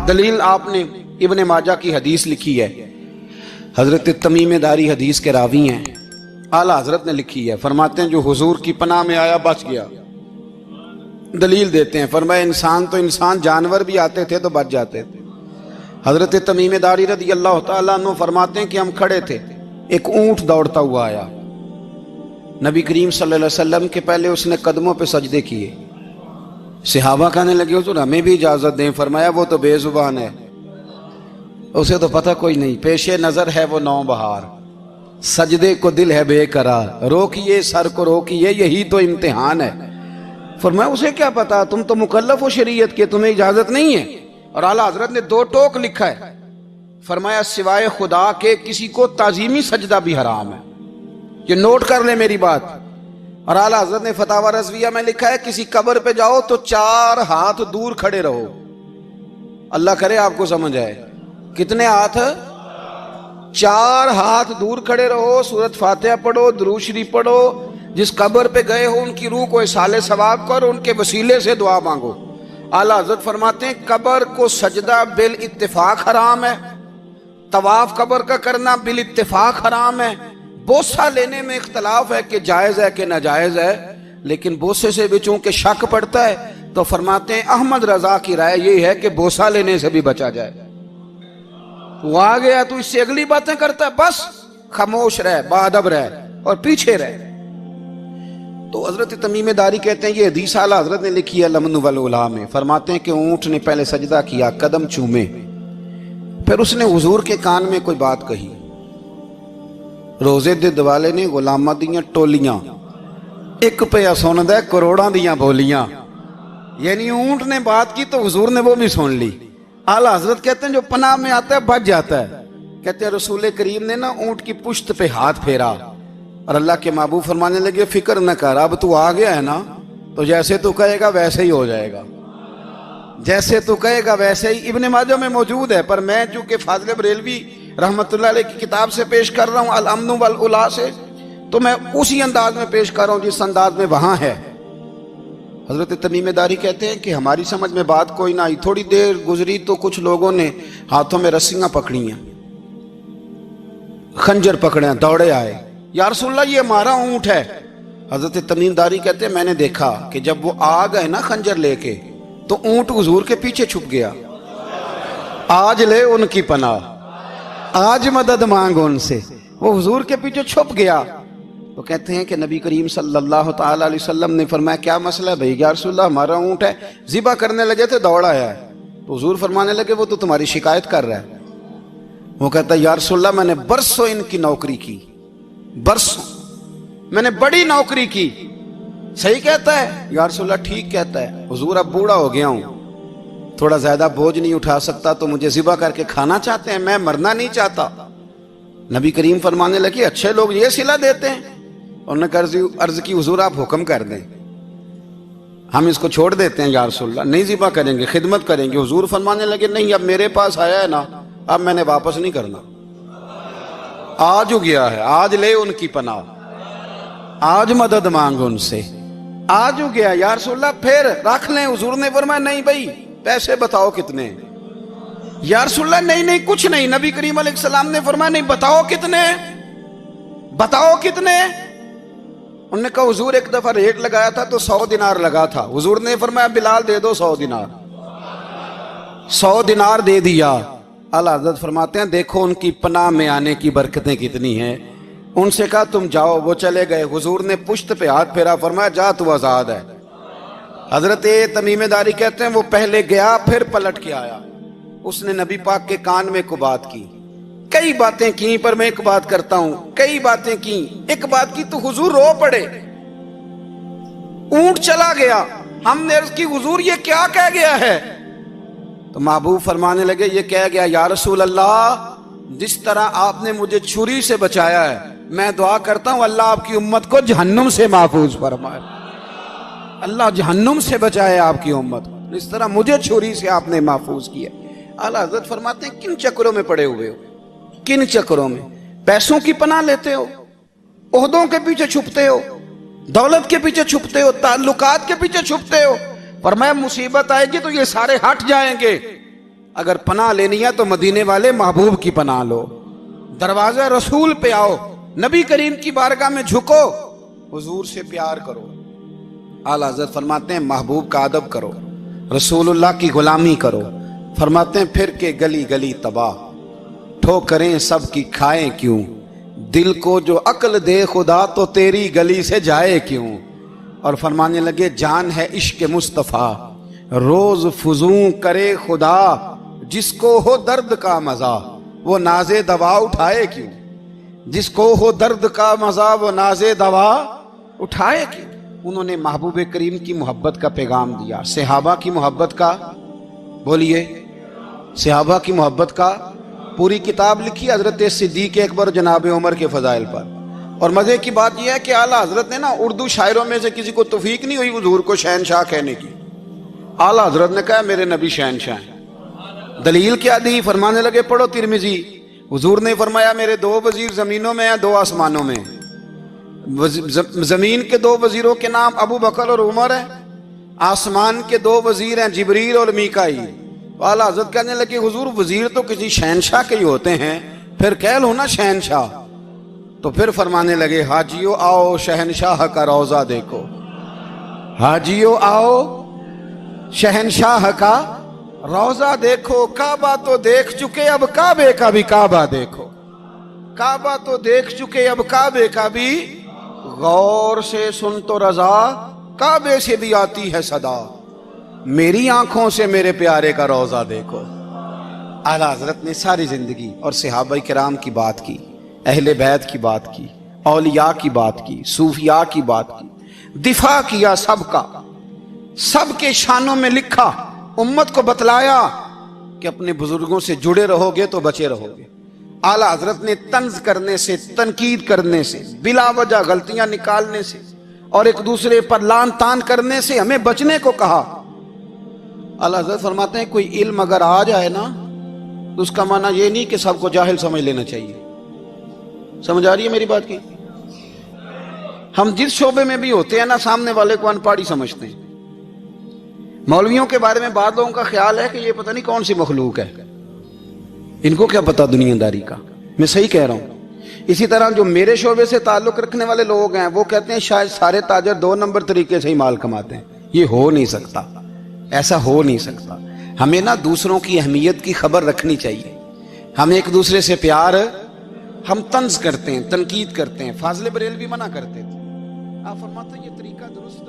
دلیل آپ نے ابن ماجہ کی حدیث لکھی ہے، حضرت تمیم داری حدیث کے راوی ہیں، اعلیٰ حضرت نے لکھی ہے، فرماتے ہیں جو حضور کی پناہ میں آیا بچ گیا۔ دلیل دیتے ہیں، فرمایا انسان تو انسان، جانور بھی آتے تھے تو بچ جاتے تھے۔ حضرت تمیم داری رضی اللہ تعالیٰ عنہ فرماتے ہیں کہ ہم کھڑے تھے، ایک اونٹ دوڑتا ہوا آیا، نبی کریم صلی اللہ علیہ وسلم کے پہلے اس نے قدموں پہ سجدے کیے۔ صحابہ کہنے لگے حضور ہمیں بھی اجازت دیں، فرمایا وہ تو بے زبان ہے، اسے تو پتہ کوئی نہیں، پیش نظر ہے وہ نو بہار، سجدے کو دل ہے بے قرار، روکیے سر کو روکیے یہی تو امتحان ہے۔ فرمایا اسے کیا پتا، تم تو مکلف ہو شریعت کے، تمہیں اجازت نہیں ہے۔ اور اعلیٰ حضرت نے دو ٹوک لکھا ہے، فرمایا سوائے خدا کے کسی کو تعظیمی سجدہ بھی حرام ہے، یہ نوٹ کر لیں میری بات۔ اور اعلیٰ حضرت نے فتاوی رضویہ میں لکھا ہے کسی قبر پہ جاؤ تو 4 ہاتھ دور کھڑے رہو، اللہ کرے آپ کو سمجھ آئے، کتنے ہاتھ؟ 4 ہاتھ دور کھڑے رہو، سورۃ فاتحہ پڑھو، درود شریف پڑھو، جس قبر پہ گئے ہو ان کی روح کو اصال ثواب کرو، ان کے وسیلے سے دعا مانگو۔ اعلیٰ حضرت فرماتے ہیں قبر کو سجدہ بالاتفاق حرام ہے، طواف قبر کا کرنا بالاتفاق حرام ہے، بوسہ لینے میں اختلاف ہے کہ جائز ہے کہ ناجائز ہے، لیکن بوسے سے بھی چونکہ شک پڑتا ہے تو فرماتے ہیں احمد رضا کی رائے یہ ہے کہ بوسہ لینے سے بھی بچا جائے۔ وہ آ گیا تو اس سے اگلی باتیں کرتا ہے، بس خاموش رہ، باادب رہ اور پیچھے رہ۔ تو حضرت تمیم داری کہتے ہیں یہ حدیث اعلیٰ حضرت نے لکھی ہے لمن والعلا میں، فرماتے ہیں کہ اونٹ نے پہلے سجدہ کیا، قدم چومے، پھر اس نے حضور کے کان میں کوئی بات کہی، روزے دے دوالے نے غلامہ دیاں ٹولیاں، ایک پہ سن دے کروڑاں دیاں بولیاں، یعنی اونٹ نے بات کی تو حضور نے وہ بھی سن لی۔ اعلیٰ حضرت کہتے ہیں جو پناہ میں آتا ہے بچ جاتا ہے، کہتے ہیں رسول کریم نے نا اونٹ کی پشت پہ ہاتھ پھیرا اور اللہ کے محبوب فرمانے لگے فکر نہ کر، اب تو آ گیا ہے نا تو جیسے تو کہے گا ویسے ہی ہو جائے گا، جیسے تو کہے گا ویسے ہی۔ ابن ماجہ میں موجود ہے، پر میں چونکہ فاضل بریلوی رحمت اللہ علیہ کی کتاب سے پیش کر رہا ہوں الامن والعلا سے، تو میں اسی انداز میں پیش کر رہا ہوں جس انداز میں وہاں ہے۔ حضرت تمیم داری کہتے ہیں کہ ہماری سمجھ میں بات کوئی نہ آئی، تھوڑی دیر گزری تو کچھ لوگوں نے ہاتھوں میں رسیاں پکڑی ہیں، خنجر پکڑے ہیں، دوڑے آئے، یا رسول اللہ یہ ہمارا اونٹ ہے۔ حضرت تمیم داری کہتے ہیں میں نے دیکھا کہ جب وہ آ گئے نا خنجر لے کے تو اونٹ حضور کے پیچھے چھپ گیا، آج لے ان کی پناہ، آج مدد مانگ ان سے، وہ حضور کے پیچھے چھپ گیا۔ تو کہتے ہیں کہ نبی کریم صلی اللہ تعالیٰ علیہ وسلم نے فرمایا کیا مسئلہ ہے بھائی؟ یا رسول اللہ ہمارا اونٹ ہے، ذبح کرنے لگے تھے دوڑ آیا ہے۔ تو حضور فرمانے لگے وہ تو تمہاری شکایت کر رہا ہے۔ وہ کہتا ہے یا رسول اللہ میں نے برسوں ان کی نوکری کی، برسوں میں نے بڑی نوکری کی، صحیح کہتا ہے؟ یا رسول اللہ ٹھیک کہتا ہے، حضور اب بوڑھا ہو گیا ہوں، تھوڑا زیادہ بوجھ نہیں اٹھا سکتا تو مجھے ذبح کر کے کھانا چاہتے ہیں، میں مرنا نہیں چاہتا۔ نبی کریم فرمانے لگے اچھے لوگ یہ صلہ دیتے ہیں؟ انہوں نے عرض کی حضور آپ حکم کر دیں، ہم اس کو چھوڑ دیتے ہیں یا رسول اللہ، نہیں ذبح کریں گے، خدمت کریں گے۔ حضور فرمانے لگے نہیں اب میرے پاس آیا ہے نا، اب میں نے واپس نہیں کرنا، آج ہو گیا ہے، آج لے ان کی پناہ، آج مدد مانگ ان سے، آج ہو گیا یا رسول اللہ پھر رکھ لیں۔ حضور نے فرمایا نہیں بھائی پیسے بتاؤ کتنے؟ یا رسول اللہ نہیں کچھ نہیں۔ نبی کریم علیہ السلام نے فرمایا نہیں بتاؤ کتنے، بتاؤ کتنے؟ انہوں نے کہا حضور ایک دفعہ ریٹ لگایا تھا تو 100 دینار لگا تھا، حضور نے فرمایا بلال دے دو 100 دینار، 100 دینار دے دیا۔ اعلیٰ حضرت فرماتے ہیں دیکھو ان کی پناہ میں آنے کی برکتیں کتنی ہیں۔ ان سے کہا تم جاؤ، وہ چلے گئے، حضور نے پشت پہ ہاتھ پھیرا، فرمایا جا تو آزاد ہے۔ حضرت تمیم داری کہتے ہیں وہ پہلے گیا پھر پلٹ کے آیا، اس نے نبی پاک کے کان میں کو بات کی، کئی باتیں کی، پر میں ایک بات کرتا ہوں، کئی باتیں کی، ایک بات کی تو حضور رو پڑے، اونٹ چلا گیا، ہم نے عرض کی حضور یہ کیا کہہ گیا ہے؟ تو محبوب فرمانے لگے یہ کہہ گیا یا رسول اللہ جس طرح آپ نے مجھے چھری سے بچایا ہے میں دعا کرتا ہوں اللہ آپ کی امت کو جہنم سے محفوظ فرمائے، اللہ جہنم سے بچائے آپ کی امت کو، اس طرح مجھے چھری سے آپ نے محفوظ کیا۔ اعلیٰ حضرت فرماتے ہیں کن چکروں میں پڑے ہوئے ہو، کن چکروں میں؟ پیسوں کی پناہ لیتے ہو، عہدوں کے پیچھے چھپتے ہو، دولت کے پیچھے چھپتے ہو، تعلقات کے پیچھے چھپتے ہو، فرمایا مصیبت آئے گی تو یہ سارے ہٹ جائیں گے، اگر پناہ لینی ہے تو مدینے والے محبوب کی پناہ لو، دروازہ رسول پہ آؤ، نبی کریم کی بارگاہ میں جھکو، حضور سے پیار کرو۔ اعلیٰ حضرت فرماتے ہیں محبوب کا ادب کرو، رسول اللہ کی غلامی کرو۔ فرماتے ہیں پھر کے گلی گلی تباہ، ٹھوکریں سب کی کھائے کیوں، دل کو جو عقل دے خدا تو تیری گلی سے جائے کیوں۔ اور فرمانے لگے جان ہے عشق مصطفیٰ، روز فزوں کرے خدا، جس کو ہو درد کا مزہ وہ ناز دوا اٹھائے کیوں، جس کو ہو درد کا مزہ وہ ناز دوا اٹھائے کیوں۔ انہوں نے محبوب کریم کی محبت کا پیغام دیا، صحابہ کی محبت کا، بولیے، صحابہ کی محبت کا پوری کتاب لکھی حضرت صدیق اکبر جناب عمر کے فضائل پر۔ اور مزے کی بات یہ ہے کہ اعلیٰ حضرت نے نا اردو شاعروں میں سے کسی کو توفیق نہیں ہوئی حضور کو شہنشاہ کہنے کی، اعلیٰ حضرت نے کہا میرے نبی شہنشاہ ہیں۔ دلیل کیا دی؟ فرمانے لگے پڑھو ترمذی، حضور نے فرمایا میرے دو وزیر زمینوں میں ہیں، دو آسمانوں میں۔ زمین کے دو وزیروں کے نام ابو بکر اور عمر ہیں، آسمان کے دو وزیر ہیں جبریل اور میکائیل۔ اعلیٰ حضرت کہنے لگے حضور وزیر تو کسی شہنشاہ کے ہی ہوتے ہیں، پھر کہہ لو نا شہنشاہ۔ تو پھر فرمانے لگے حاجیو آؤ شہنشاہ کا روضہ دیکھو، حاجیو آؤ شہنشاہ کا روضہ دیکھو، کعبہ تو دیکھ چکے اب کعبے کا بھی کعبہ دیکھو، کعبہ تو دیکھ چکے اب کعبے کا بھی، غور سے سن تو رضا کعبے سے بھی آتی ہے صدا، میری آنکھوں سے میرے پیارے کا روضہ دیکھو۔ اعلیٰ حضرت نے ساری زندگی اور صحابہ کرام کی بات کی، اہل بیت کی بات کی، اولیاء کی بات کی، صوفیاء کی بات کی، دفاع کیا سب کا، سب کے شانوں میں لکھا، امت کو بتلایا کہ اپنے بزرگوں سے جڑے رہو گے تو بچے رہو گے۔ اعلیٰ حضرت نے طنز کرنے سے، تنقید کرنے سے، بلا وجہ غلطیاں نکالنے سے اور ایک دوسرے پر لان تان کرنے سے ہمیں بچنے کو کہا۔ اعلیٰ حضرت فرماتے ہیں کوئی علم اگر آ جائے نا تو اس کا معنی یہ نہیں کہ سب کو جاہل سمجھ لینا چاہیے۔ سمجھ آ رہی ہے میری بات کی؟ ہم جس شعبے میں بھی ہوتے ہیں نا سامنے والے کو ان پڑھ ہی سمجھتے ہیں۔ مولویوں کے بارے میں بعض لوگوں کا خیال ہے کہ یہ پتہ نہیں کون سی مخلوق ہے، ان کو کیا پتا دنیا داری کا۔ میں صحیح کہہ رہا ہوں۔ اسی طرح جو میرے شعبے سے تعلق رکھنے والے لوگ ہیں وہ کہتے ہیں شاید سارے تاجر دو نمبر طریقے سے ہی مال کماتے ہیں۔ یہ ہو نہیں سکتا، ایسا ہو نہیں سکتا۔ ہمیں نا دوسروں کی اہمیت کی خبر رکھنی چاہیے۔ ہم ایک دوسرے سے پیار، ہم طنز کرتے ہیں، تنقید کرتے ہیں۔ فاضل بریلوی منع کرتے تھے، آپ فرماتے ہیں یہ طریقہ درست